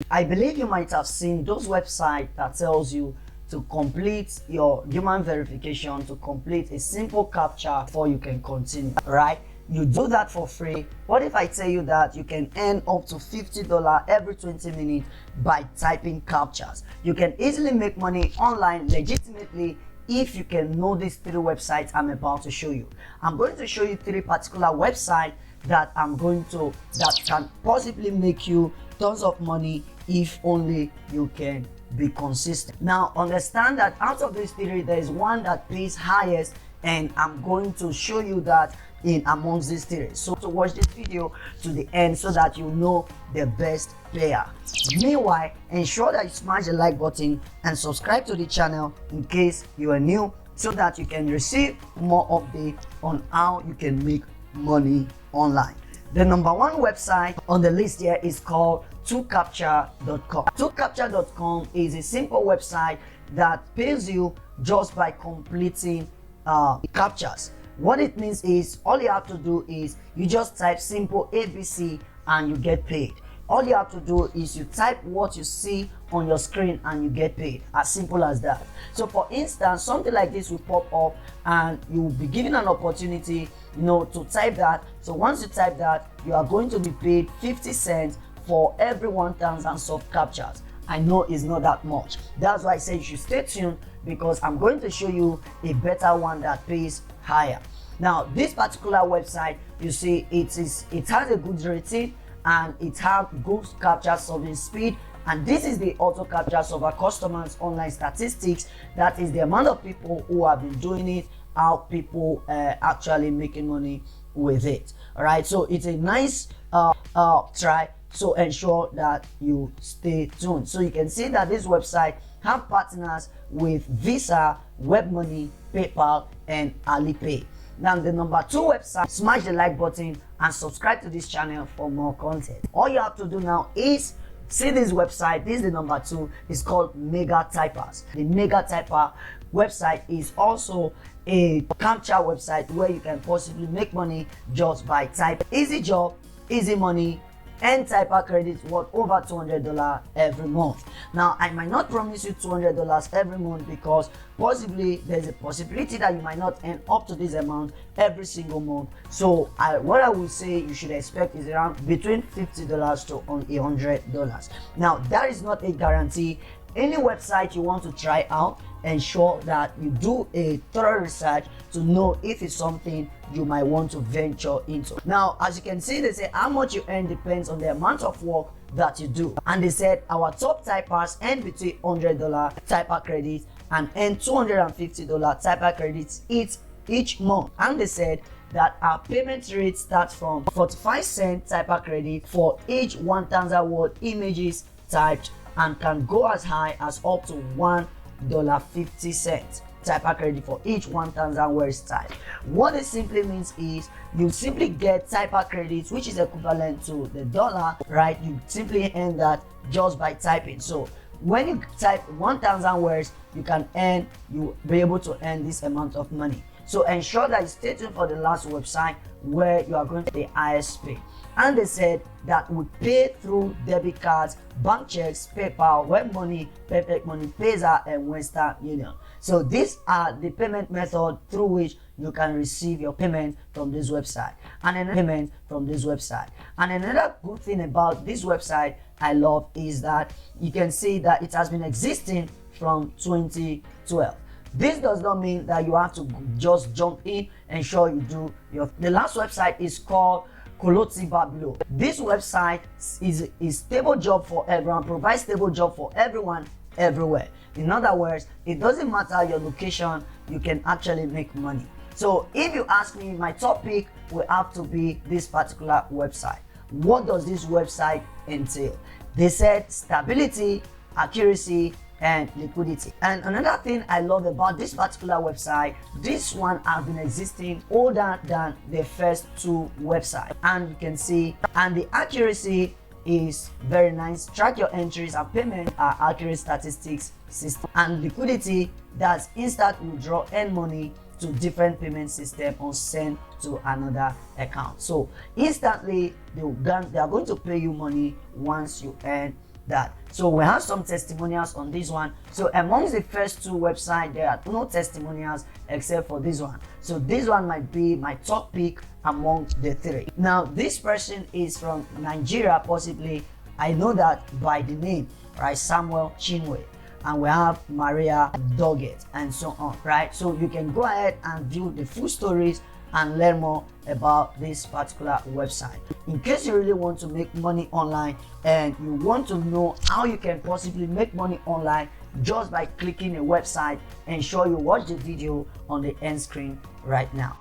I believe you might have seen those websites that tells you to complete your human verification, to complete a simple captcha before you can continue, right? You do that for free. What if I tell you that you can earn up to $50 every 20 minutes by typing captchas? You can easily make money online legitimately if you can know these three websites I'm about to show you. I'm going to show you three particular websites that that can possibly make you tons of money if only you can be consistent. Now understand that out of these three, there is one that pays highest, and I'm going to show you that in amongst these three. So to watch this video to the end so that you know the best player. Meanwhile, ensure that you smash the like button and subscribe to the channel in case you are new, so that you can receive more updates on how you can make money online. The number one website on the list here is called Twocapture.com. Twocapture.com is a simple website that pays you just by completing captchas. What it means is all you have to do is you just type simple ABC and you get paid. All you have to do is you type what you see on your screen and you get paid. As simple as that. So for instance, something like this will pop up and you will be given an opportunity, to type that. So once you type that, you are going to be paid 50 cents for every 1,000 soft captchas. I know it's not that much. That's why I said you should stay tuned, because I'm going to show you a better one that pays higher. Now this particular website, you see, it has a good rating and it has good captcha solving speed, and this is the auto captchas of our customers' online statistics. That is the amount of people who have been doing it, how people actually making money with it. All right, so it's a nice try. So ensure that you stay tuned. So you can see that this website have partners with Visa, WebMoney, PayPal, and Alipay. Now the number two website, smash the like button and subscribe to this channel for more content. All you have to do now is see this website. This is the number two. It's called Megatypers. The Megatyper website is also a captcha website where you can possibly make money just by type. Easy job, easy money, and typer credits worth over $200 every month. Now I might not promise you $200 every month, because possibly there's a possibility that you might not earn up to this amount every single month. So what I would say you should expect is around between $50 to $100. Now that is not a guarantee. Any website you want to try out, ensure that you do a thorough research to know if it's something you might want to venture into. Now as you can see, they say how much you earn depends on the amount of work that you do, and they said our top typers earn between $100 typer credits and earn $250 typer credits each month, and they said that our payment rate starts from 45 cents typer credit for each 1,000 word images typed, and can go as high as up to $1.50 typer credit for each 1,000 words typed. What it simply means is you simply get typer credits, which is equivalent to the dollar, right? You simply earn that just by typing. So when you type 1,000 words, you'll be able to earn this amount of money. So ensure that you stay tuned for the last website where you are going to the ISP. And they said that we pay through debit cards, bank checks, PayPal, WebMoney, Perfect Money, Payza, and Western Union. So these are the payment method through which you can receive your payment from this website. And another good thing about this website I love is that you can see that it has been existing from 2012. This does not mean that you have to just jump in. Ensure you do the last website is called Koloziba Blue. This website is a stable job for everyone, provides stable job for everyone everywhere. In other words, it doesn't matter your location, you can actually make money. So if you ask me, my top pick will have to be this particular website. What does this website entail? They said stability, accuracy, and liquidity. And another thing I love about this particular website, this one has been existing older than the first two websites, and you can see, and the accuracy is very nice. Track your entries and payment are accurate statistics system, and liquidity, that's instant withdraw and money to different payment system or send to another account. So instantly they are going to pay you money once you earn that. So we have some testimonials on this one. So amongst the first two websites, there are no testimonials except for this one. So this one might be my top pick among the three. Now this person is from Nigeria, possibly. I know that by the name, right? Samuel Chinwe. And we have Maria Doggett and so on, right? So you can go ahead and view the full stories and learn more about this particular website. In case you really want to make money online and you want to know how you can possibly make money online just by clicking a website, ensure you watch the video on the end screen right now.